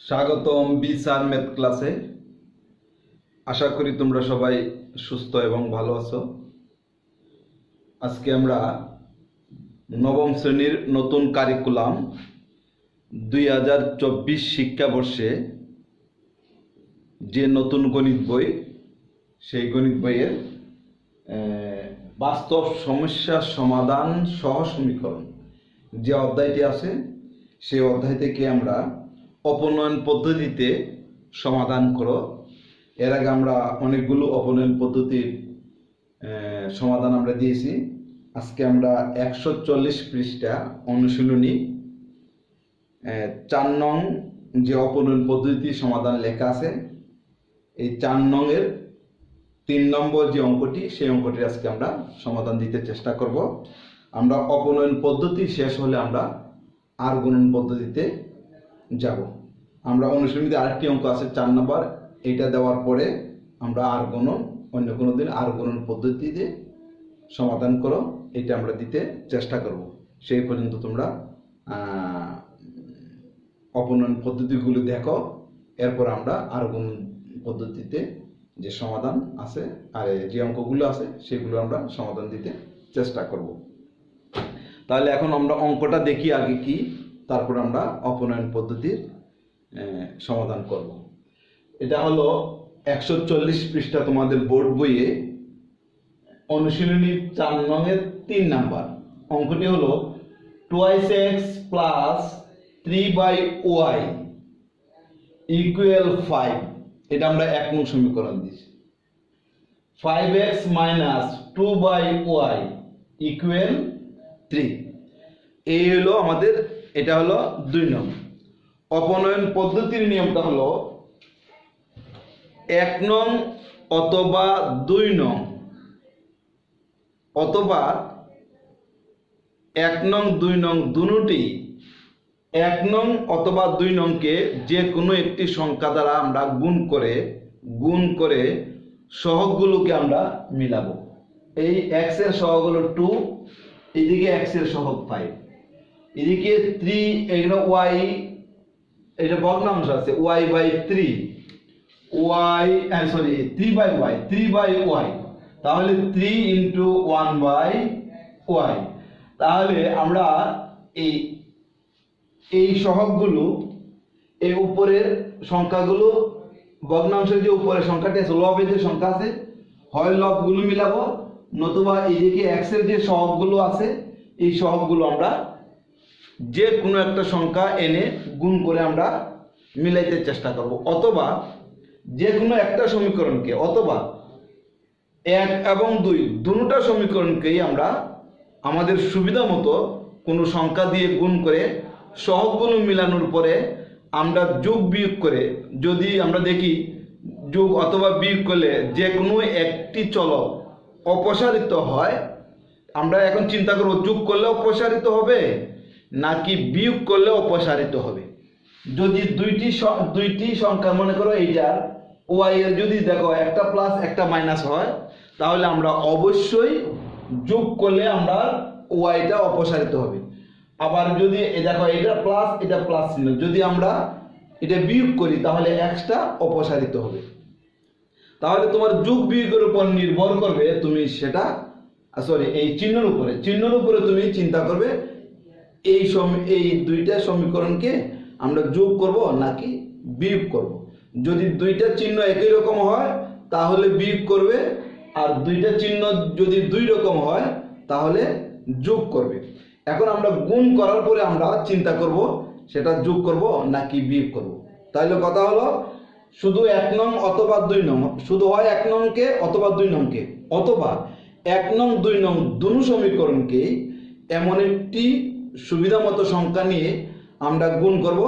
স্বাগতম B sir math ক্লাসে। আশা করি তোমরা সবাই সুস্থ এবং ভালো আছো। আজকে আমরা নবম শ্রেণীর নতুন কারিকুলাম 2024 শিক্ষাবর্ষে যে নতুন গণিত বই, সেই গণিত বইয়ের বাস্তব সমস্যা সমাধান সহ সমীকরণ যে অধ্যায়টি আছে, সেই অধ্যায় থেকে আমরা অপনয়ন পদ্ধতিতে সমাধান করো। এর আগে আমরা অনেকগুলো অপনয়ন পদ্ধতির সমাধান আমরা দিয়েছি। আজকে আমরা 140 পৃষ্ঠা অনুশীলনী 4 নং যে অপনয়ন পদ্ধতি সমাধান লেখা আছে, এই 4 নং এর 3 নম্বর যে অঙ্কটি, সেই অঙ্কটি আজকে আমরা সমাধান দিতে চেষ্টা করব। আমরা অপনয়ন পদ্ধতি শেষ হলে আমরা আর গুণন পদ্ধতিতে যাব। আমরা অনুশীলনীতে আরেকটি অঙ্ক আছে 4 নম্বর, এটা দেওয়ার পরে আমরা আর গুণন, অন্য কোনো দিন আর গুণন পদ্ধতিতে সমাধান করো, এটা আমরা দিতে চেষ্টা করব। সেই পর্যন্ত তোমরা অপনয়ন পদ্ধতিগুলো দেখো, এরপর আমরা আর গুণন পদ্ধতিতে যে সমাধান আছে আর যে অঙ্কগুলো আছে সেগুলো আমরা সমাধান দিতে চেষ্টা করব। তাহলে এখন আমরা অঙ্কটা দেখি আগে কি, তারপর আমরা অপনয়ন পদ্ধতির সমাধান করব। এটা হলো 140 পৃষ্ঠা তোমাদের বোর্ড বইয়ে অনুশীলনী 4 নং এর 3 নাম্বার অঙ্কটি হলো 2x plus 3y equal 5। এটা আমরা 1 নং সমীকরণ দিয়েছি। 5x minus 2y equal 3। এই হলো আমাদের, এটা হলো 2 নং। অপনয়ন পদ্ধতির নিয়মটা হলো 1 নং অথবা 2 নং, অথবা 1 নং 2 নং দুটোই 1 নং অথবা 2 নংকে যে কোনো একটি সংখ্যা দ্বারা আমরা গুণ করে সহগগুলোকে আমরা মিলাবো। এই x এর সহগ হলো 2, এদিকে x এর সহগ 5, এদিকে 3, এগুলো y, এটা ভগ্নাংশ আছে y by 3, y 3 by y, তাহলে 3 ইন্টু 1 বাই y। তাহলে আমরা এই সহগগুলো, এই উপরের সংখ্যাগুলো, ভগ্নাংশের যে উপরের সংখ্যাটি আছে, লবের যে সংখ্যা আছে, হয় লবগুলো মিলাবো, নতুবা এইদিকে x এর যে সহগগুলো আছে এই সহগগুলো আমরা যে কোনো একটা সংখ্যা এনে গুণ করে আমরা মিলাইতে চেষ্টা করব। অথবা যে কোনো একটা সমীকরণকে, অথবা 1 এবং 2 দুটোটা সমীকরণকেই আমরা আমাদের সুবিধা মতো কোনো সংখ্যা দিয়ে গুণ করে সহগগুলো মিলানোর পরে আমরা যোগ বিয়োগ করে, যদি আমরা দেখি যোগ অথবা বিয়োগ করলে যে কোনো একটি চলক অপসারিত হয়, আমরা এখন চিন্তা করব যোগ করলে অপসারিত হবে নাকি বিয়োগ করলে অপসারিত হবে। যদি দুইটি সংখ্যা, মনে করো এইটার y এর যদি দেখো একটা প্লাস একটা মাইনাস হয়, তাহলে আমরা অবশ্যই যোগ করলে আমরা yটা অপসারিত হবে। আবার যদি দেখো এটা প্লাস এটা প্লাস ছিল, যদি আমরা এটা বিয়োগ করি তাহলে xটা অপসারিত হবে। তাহলে তোমার যোগ বিয়োগের উপর নির্ভর করবে, তুমি সেটা এই চিহ্নের উপরে তুমি চিন্তা করবে এই দুইটা সমীকরণকে আমরা যোগ করব নাকি বিয়োগ করব। যদি দুইটা চিহ্ন একই রকম হয় তাহলে বিয়োগ করবে, আর দুইটা চিহ্ন যদি 2 রকম হয় তাহলে যোগ করবে। এখন আমরা গুণ করার পরে আমরা চিন্তা করব সেটা যোগ করব নাকি বিয়োগ করব। তাহলে কথা হলো শুধু 1 নং অথবা 2 নং, শুধু হয় 1 নংকে অথবা 2 নংকে, অথবা 1 নং 2 নং দুটো সমীকরণকে এমন একটি সুবিধা মতো সংখ্যা নিয়ে আমরা গুণ করব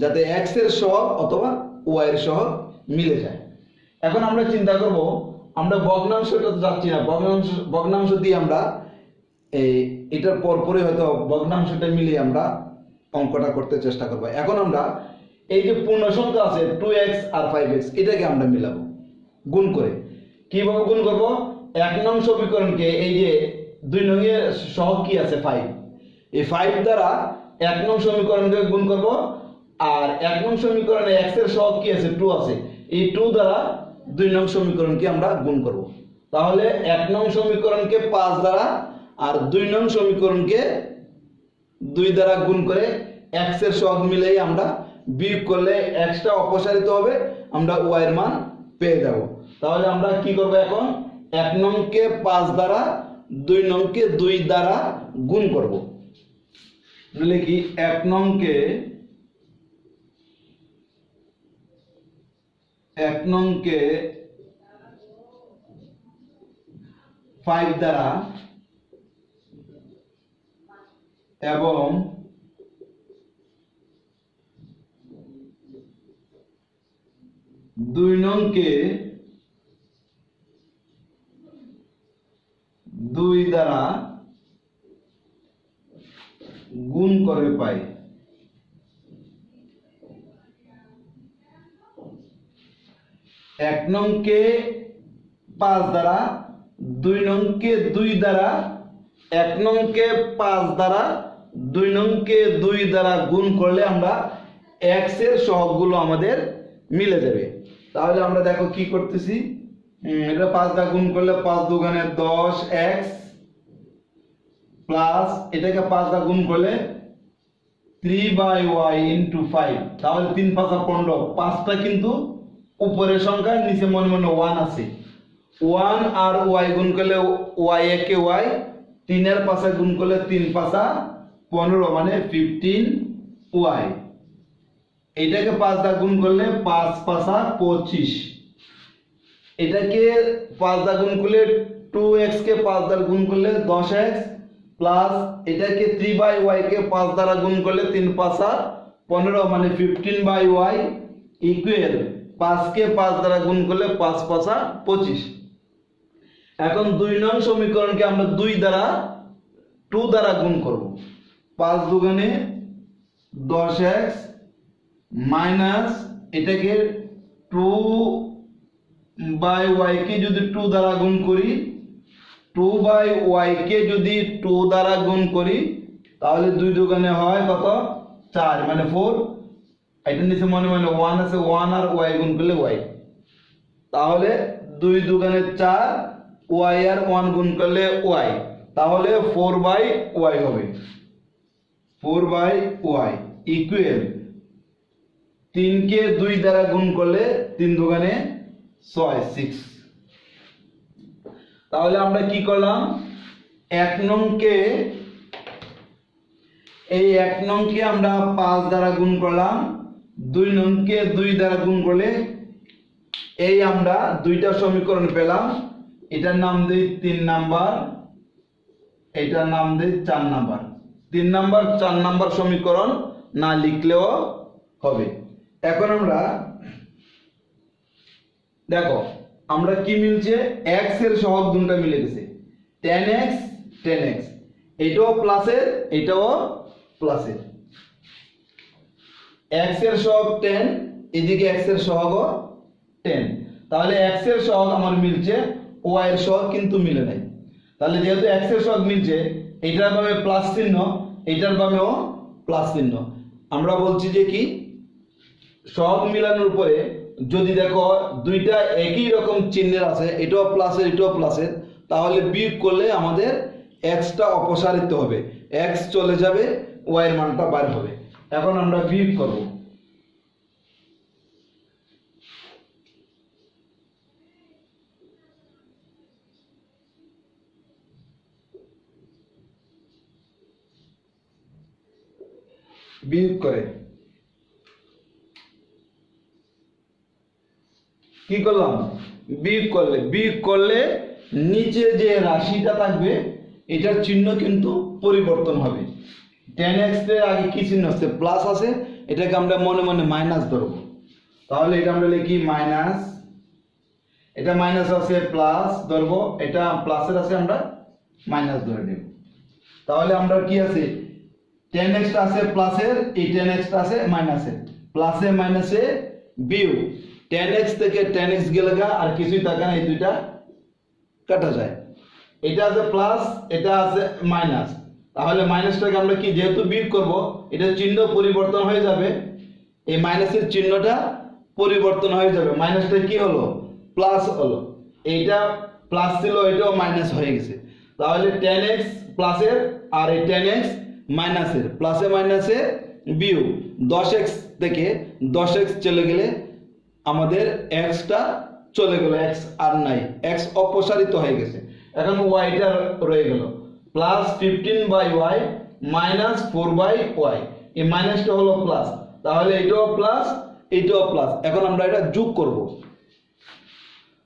যাতে x এর সহগ অথবা y এর সহগ মিলে যায়। এখন আমরা চিন্তা করব, আমরা ভগ্নাংশটা যাচ্ছি না, ভগ্নাংশ দিয়ে আমরা এটার পরে হয়তো ভগ্নাংশটা মিলিয়ে আমরা অঙ্কটা করতে চেষ্টা করব। এখন আমরা এই যে পূর্ণ সংখ্যা আছে 2x আর 5x, এটাকে আমরা মিলাবো গুণ করে। কিভাবে গুণ করব? 1 নং সমীকরণকে, এই যে 2 নং এর সহগ কি আছে 5, এই 5 দ্বারা 1 নং সমীকরণকে গুণ করব, আর 1 নং সমীকরণে x এর সহগ কি আছে 2 আছে, এই 2 দ্বারা 2 নং সমীকরণকে আমরা গুণ করব। তাহলে 1 নং সমীকরণকে 5 দ্বারা আর 2 নং সমীকরণকে 2 দ্বারা গুণ করে x এর সহগ মিলাই আমরা বিয়োগ করলে x টা অপসারিত হবে, আমরা y এর মান পেয়ে যাব। তাহলে আমরা কি করব এখন 1 নংকে 5 দ্বারা 2 নংকে 2 দ্বারা গুণ করব। লিখি 1 নংকে 5 দ্বারা এবং 2 নংকে 2 দ্বারা গুণ করে পাই। 1 নংকে 5 দ্বারা 2 নংকে 2 দ্বারা 1 নংকে 5 দ্বারা 2 নংকে 2 দ্বারা গুণ করলে আমরা x এর সহগগুলো আমাদের মিলে যাবে। তাহলে আমরা দেখো কি করতেছি, এটা 5 দ্বারা গুণ করলে 5 দুগুণে 10x প্লাস এটাকে 5 দ্বারা গুণ করলে 3/y * 5, তাহলে 3 × 5 = 15। 5টা কিন্তু উপরের সংখ্যা, নিচে মনে মনে 1 আছে। 1 আর y গুণ করলে y একে y, 3 এর 5 গুণ করলে 3 × 5 = 15 মানে 15y। এটাকে 5 দ্বারা গুণ করলে 5 × 5 = 25। এটাকে 5 দ্বারা গুণ করলে 2x কে 5 দ্বারা গুণ করলে 10x প্লাস এটাকে 3/y কে 5 দ্বারা গুণ করলে 3 × 5 = 15 মানে 15/y ইকুয়াল 5 কে 5 দ্বারা গুণ করলে 5 × 5 = 25। এখন 2 নং সমীকরণকে আমরা 2 দ্বারা 2 দ্বারা গুণ করব। 5 দুগুণে 10x মাইনাস এটাকে 2/y কে যদি 2 দ্বারা গুণ করি, 2/y কে যদি 2 দ্বারা গুণ করি তাহলে 2 দুগুণে হয় কত 4 মানে 4। এটা নিচে মনে মনে 1 আছে, 1 আর y গুণ করলে y, তাহলে 2 দুগুণে 4, y আর 1 গুণ করলে y, তাহলে 4/y হবে। 4/y ইকুয়াল 3 কে 2 দ্বারা গুণ করলে 3 দুগুণে 6 6। তাহলে আমরা কি করলাম, 1 নংকে এই 1 নংকে আমরা 5 দ্বারা গুণ করলাম, 2 নংকে 2 দ্বারা গুণ করলে এই আমরা দুইটা সমীকরণ পেলাম। এটার নাম দেই 3 নাম্বার, এটার নাম দেই 4 নাম্বার। 3 নাম্বার 4 নাম্বার সমীকরণ না লিখলেও হবে। এখন আমরা দেখো আমরা কি মিলছে, x এর সহগ দুটো মিলে গেছে, 10x 10x, এটাও প্লাসের এটাও প্লাসের। x এর সহগ 10, এদিকে x এর সহগও 10, তাহলে x এর সহগ আমার মিলছে, y এর সহগ কিন্তু মিলে নাই। তাহলে যেহেতু x এর সহগ মিলছে, এটার বামে প্লাস চিহ্ন, এটার বামেও প্লাস চিহ্ন। আমরা বলছি যে কি সহগ মিলানোর পরে যদি দেখো দুইটা একই রকম চিহ্নের আছে, এটাও প্লাসের এটাও প্লাসের, তাহলে বিয়োগ করলে আমাদের x টা অপসারিত হবে, x চলে যাবে, y এর মানটা বার হবে। এখন আমরা বিয়োগ করব। বিয়োগ করে কি করলাম, বিয়োগ করলে নিচে যে রাশিটা থাকবে এটার চিহ্ন কিন্তু পরিবর্তন হবে। 10x এর আগে কি চিহ্ন আছে, প্লাস আছে, এটাকে আমরা মনে মনে মাইনাস ধরবো। তাহলে এটা আমরা লিখি মাইনাস, এটা মাইনাস আছে প্লাস ধরবো, এটা প্লাসের আছে আমরা মাইনাস ধরে নেব। তাহলে আমরা কি আছে 10x টা আছে প্লাসের, এই 10x টা আছে মাইনাসের, প্লাসে মাইনাসে বিয়োগ, 10x থেকে 10x গেলে আর কিছুই থাকে না, এই দুইটা কাটা যায়। এটা আছে প্লাস, এটা আছে মাইনাস, তাহলে মাইনাসটাকে আমরা কি যেহেতু বিয়োগ করব, এটা চিহ্ন পরিবর্তন হয়ে যাবে, এই মাইনাসের চিহ্নটা পরিবর্তন হয়ে যাবে, মাইনাসটা কি হলো প্লাস হলো, এইটা প্লাস ছিল এটাও মাইনাস হয়ে গেছে। তাহলে tan x প্লাসের আর এই tan x মাইনাসের, প্লাসে মাইনাসে বিয়োগ 10x থেকে 10x চলে গেলে আমাদের xটা চলে গেল, x আর নাই, x অপসারিত হয়ে গেছে। এখন yটা রয়ে গেল প্লাস 15/y মাইনাস 4/y, এই মাইনাসটা হলো প্লাস, তাহলে এটাও প্লাস এটাও প্লাস। এখন আমরা এটা যোগ করব,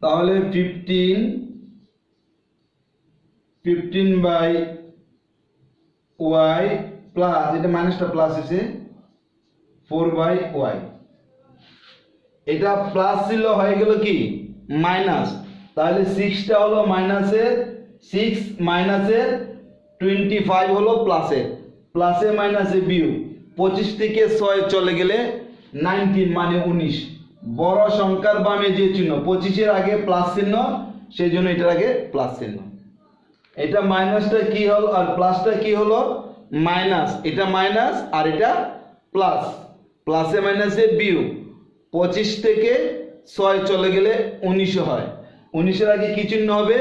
তাহলে 15/y প্লাস, এটা মাইনাসটা প্লাস এসে 4/y, এটা প্লাস ছিল হয়ে গেল কি মাইনাস, তাহলে 6টা হলো মাইনাসের, 6 মাইনাসের 25 হলো প্লাসের, প্লাসে মাইনাসে বিয়োগ 25 থেকে 6 চলে গেলে 19 মানে 19। বড় সংখ্যার বামে যে চিহ্ন 25-এর আগে প্লাস চিহ্ন, সেই জন্য এটার আগে প্লাস চিহ্ন। এটা মাইনাসটা কি হলো আর প্লাসটা কি হলো মাইনাস, এটা মাইনাস আর এটা প্লাস, প্লাসে মাইনাসে বিয়োগ 25 থেকে 6 চলে গেলে 19 হয়। 19-এর আগে কি চিহ্ন হবে,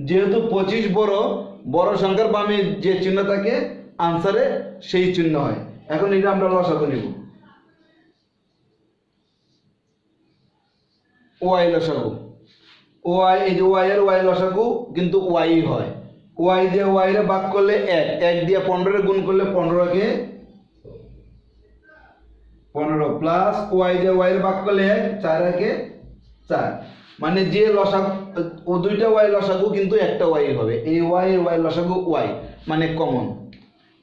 যেহেতু 25 বড় সংখ্যার বামে যে চিহ্ন থাকে আনসারে সেই চিহ্ন হয়। এখন এটা আমরা লসাগু নিব, ওয়াই লসাগু, ওয়াই, এই যে ওয়াই এর ওয়াই লসাগু কিন্তু ওয়াই হয়, ওয়াই দিয়ে ওয়াই রে ভাগ করলে 1, 1 দিয়ে 15 গুণ করলে 15কে 15 প্লাস ওয়াই দিয়ে ওয়াই রে ভাগ করলে 1, 4 কে 4, মানে যে লসাগু ও দুইটা ওয়াই লসাগু কিন্তু একটা ওয়াই হবে, এই ওয়াই এর ওয়াই লসাগু ওয়াই মানে কমন।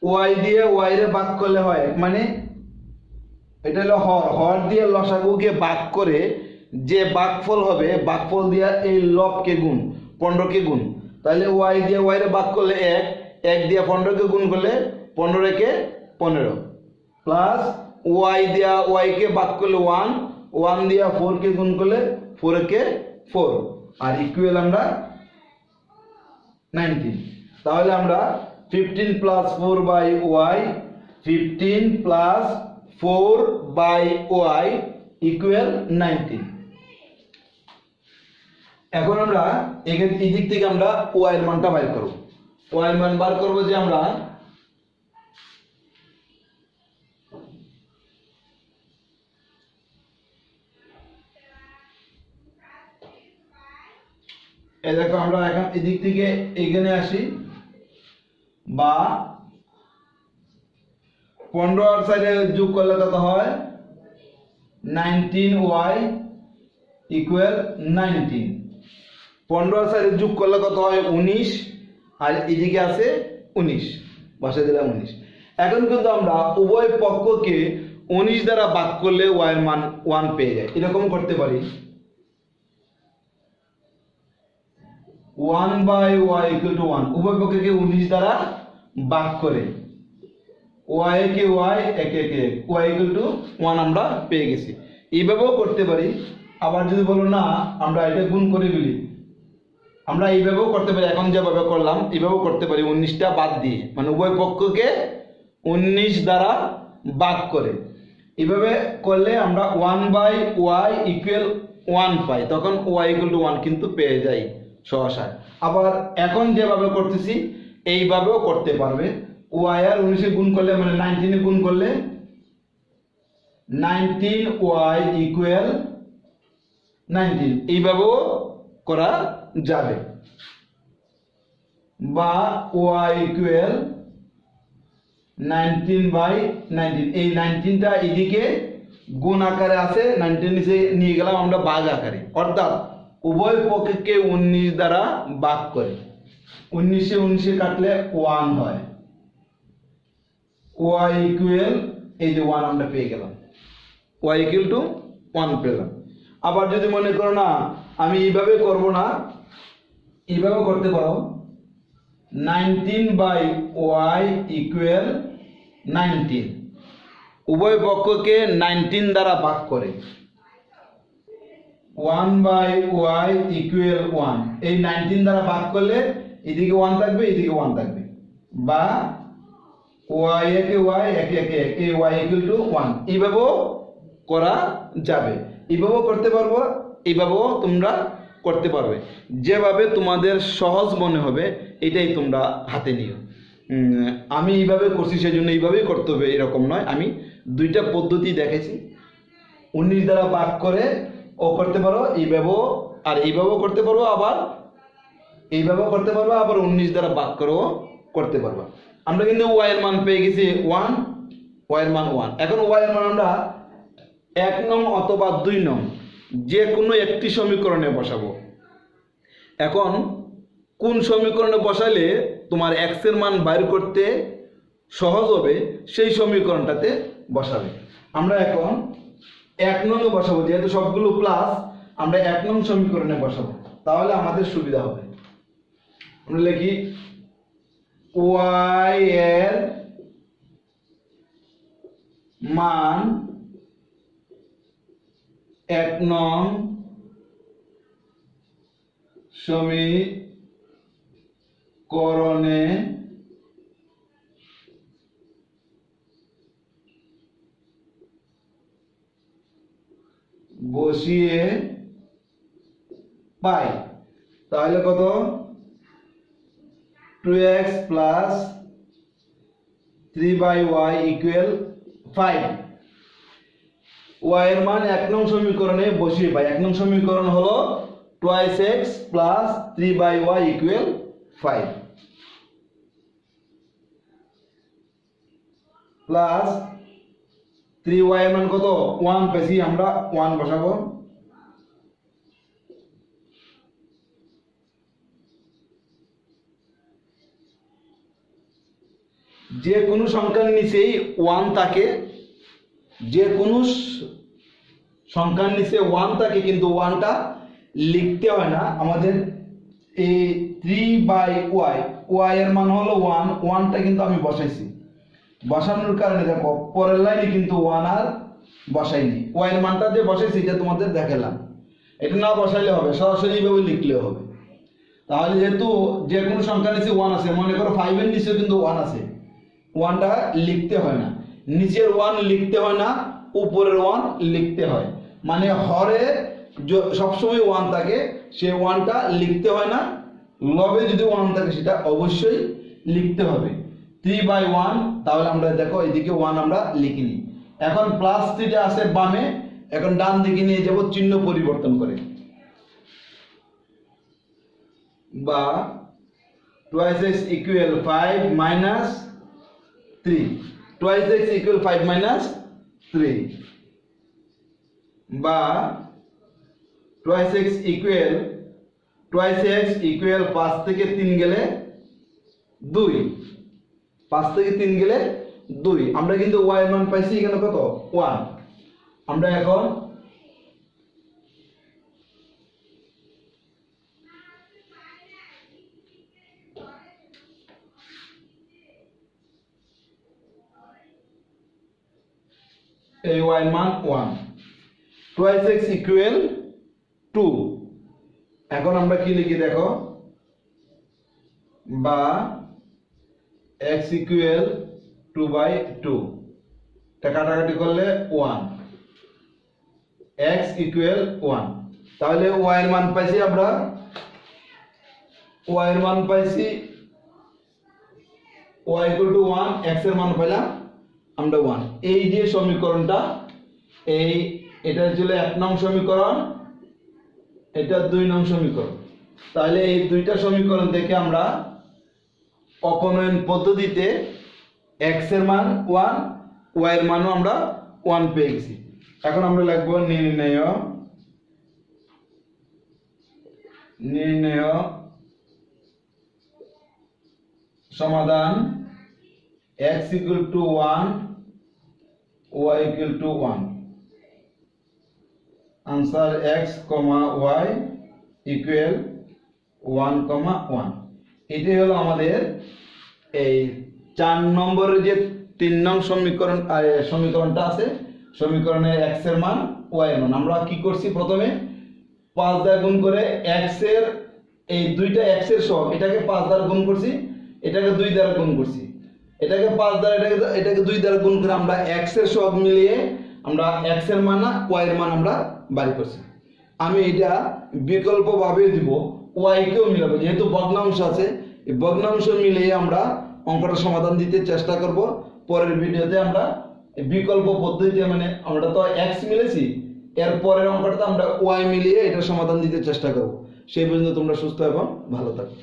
ওয়াই দিয়ে ওয়াই রে ভাগ করলে হয়, মানে এটা হলো হর, হর দিয়ে লসাগুকে ভাগ করে যে ভাগফল হবে, ভাগফল দিয়ে এই লবকে গুণ 15কে গুণ, তাহলে ওয়াই দিয়ে ওয়াই রে ভাগ করলে 1, 1 দিয়ে 15কে গুণ করলে 15 কে 15 প্লাস ওয়াই দিয়া ওয়াই কে ভাগ করলে 1, 1 দিয়া 4 কে গুণ করলে 4 কে 4 আর ইকুয়াল আমরা 19। তাহলে আমরা 15 plus 4/y, 15 plus 4/y equal 19। এখন আমরা এই দিক থেকে আমরা y এর মানটা বের করব, y এর মান বার করব যে আমরা এই দেখো আমরা এখন এই দিক থেকে এখানে আসি, বা 15 আর সাইডে যোগ করলে কত হয় 19y ইকুয়াল 19, 15 আর সাইডে যোগ করলে কত হয় 19 আর এদিকে আছে 19, বসে দিলাম 19। এখন কিন্তু আমরা উভয় পক্ষকে 19 দ্বারা ভাগ করলে y এর মান 1 পেয়ে যায়। এরকম করতে পারি 1/y equal to 1, উভয় পক্ষকে 19 দ্বারা ভাগ করে y কে y একে একে y equal to 1 আমরা পেয়ে গেছি। এইভাবেও করতে পারি, আবার যদি বলো না আমরা এটা গুণ করে ফেলি, আমরা এইভাবেও করতে পারি, এখন যেভাবে করলাম এইভাবেও করতে পারি 19টা বাদ দিয়ে, মানে উভয় পক্ষকে 19 দ্বারা ভাগ করে। এইভাবে করলে আমরা 1/y equal 1 পাই, তখন y equal to 1 কিন্তু পেয়ে যাই সহসায়। আবার এখন যেভাবে করতেছি এইভাবেও করতে পারবে, y আর 19 গুণ করলে মানে 19 গুণ করলে 19y equal 19, এইভাবেও করা যাবে, বা y equal 19/19, এই 19টা এদিকে গুণ আকারে আছে, 19 নিচে নিয়ে গেলাম আমরা ভাগ আকারে, অর্থাৎ উভয় পক্ষকে 19 দ্বারা ভাগ করে 19 এ 19 কাটলে 1 হয়, y equal এই যে 1 আমরা পেয়ে গেলাম, y equal to 1 পেলাম। আবার যদি মনে করো না আমি এইভাবে করব না, এইভাবে করতে পারো 19/y equal 19, উভয় পক্ষকে 19 দ্বারা ভাগ করে 1/y equal 1, এই 19 দ্বারা ভাগ করলে এদিকে 1 থাকবে এদিকে 1 থাকবে, বা y একে y একে একে এই y equal to 1, এইভাবেও করা যাবে। এইভাবেও করতে পারবো, এইভাবেও তোমরা করতে পারবে, যেভাবে তোমাদের সহজ মনে হবে এটাই তোমরা হাতে নিও। আমি এইভাবে করছি সেজন্য এইভাবেই করতে হবে এরকম নয়, আমি দুইটা পদ্ধতি দেখেছি। 19 দ্বারা ভাগ করে ও করতে পারো, এইভাবেও আর এইভাবেও করতে পারবো, আবার এইভাবেও করতে পারবো, আবার 19 দ্বারা ভাগ করেও করতে পারবো। আমরা কিন্তু ওয়াই এর মান পেয়ে গেছি 1, ওয়াই এর মান 1। এখন ওয়াই এর মান আমরা 1 নং অথবা 2 নং যে কোনো একটি সমীকরণে বসাবো। এখন কোন সমীকরণে বসালে তোমার এক্স এর মান বাইর করতে সহজ হবে সেই সমীকরণটাতে বসাবে। আমরা এখন 1 নং এ বসাবো, যেহেতু সবগুলো প্লাস আমরা 1 নং সমীকরণে বসাবো, তাহলে আমাদের সুবিধা হবে। আমরা লিখি ওয়াই এর মান 1 নং সমীকরণে বসিয়ে পাই, তাহলে কত 2x plus 3y equal 5। y এর মান 1 নং সমীকরণে বসিয়ে পাই। 1 নং সমীকরণ হলো 2x plus 3y equal 5 plus 3y এর মান কত 1 পেয়েছি, আমরা 1 বসাবো। যে কোনো সংখ্যার নিচেই 1 থাকে, যে কোনো সংখ্যার নিচে 1 থাকে, কিন্তু 1টা লিখতে হয় না আমাদের। এই 3y এর মান হলো 1, 1টা কিন্তু আমি বসাইছি। বসানোর কারণে দেখো পরের লাইনে কিন্তু 1 আর বসাইনি, y এর মানটা যে বসাইছি এটা তোমাদের দেখালাম। এটা না বসাইলে হবে, সরাসরি এইভাবে লিখলেও হবে। তাহলে যেহেতু যে কোনো সংখ্যার নিচে 1 আছে, মনে করো 5 এর নিচেও কিন্তু 1 আছে, 1টা লিখতে হয় না। নিচের 1 লিখতে হয় না, উপরের 1 লিখতে হয়। মানে হরে সবসময় 1 থাকে, সে 1টা লিখতে হয় না। লবে যদি 1 থাকে সেটা অবশ্যই লিখতে হবে। 3/1, তাহলে আমরা দেখো এদিকে 1 আমরা লিখিনি। এখন প্লাস 3টা আছে বামে, এখন ডান দিকে নিয়ে যাব চিহ্ন পরিবর্তন করে, বা 2x equal 5 minus 3, 2x equal 5 minus 3, বা 2x ইকুয়াল 5 থেকে 3 গেলে 2, 5 থেকে 3 গেলে 2। আমরা কিন্তু y এর মান পাইছি এখানে কত 1। আমরা এখন এই y এর মান 1, 2x ইকুয়াল 2। এখন আমরা কি লিখি দেখো, বা x ইকুয়াল 2/2, এটা কাটাকাটি করলে 1, x ইকুয়াল 1। তাহলে y এর মান পাইছি আমরা, y এর মান পাইছি y ইকুয়াল টু 1, x এর মান পাইলাম আমরা 1। এই যে সমীকরণটা, এটা ছিল 1 নং সমীকরণ, এটা 2 নং সমীকরণ। তাহলে এই দুইটা সমীকরণ থেকে আমরা অপনয়ন পদ্ধতিতে x এর মান 1, y এর মানও আমরা 1 পেয়ে গেছি। এখন আমরা লিখব নির্ণেয় সমাধান x equal to 1, y equal to 1। Answer x, y equal 1, 1। এটাই হলো আমাদের এই 4 নম্বরের যে 3 নং সমীকরণটা আছে, সমীকরণে x এর মান y এর মান। আমরা কি করছি, প্রথমে 5 দ্বারা গুণ করে x এর এই দুইটা x এর সহগ, এটাকে 5 দ্বারা গুণ করছি, এটাকে 2 দ্বারা গুণ করছি, এটাকে 5 দ্বারা এটাকে 2 দ্বারা গুণ করে আমরা x এর সহগ মিলিয়ে আমরা x এর মান না y এর মান আমরা বাড়ি করছি। আমি এটা বিকল্পভাবে দিব, y কেও মিলাবো, যেহেতু ভগ্নাংশ আছে এই ভগ্নাংশ মিলিয়ে আমরা অঙ্কটা সমাধান দিতে চেষ্টা করব। পরের ভিডিওতে আমরা বিকল্প পদ্ধতিতে মানে আমরা তো x মিলেছি, এর পরের অঙ্কটাতে আমরা y মিলিয়ে এটা সমাধান দিতে চেষ্টা করব। সেই পর্যন্ত তোমরা সুস্থ এবং ভালো থাকো।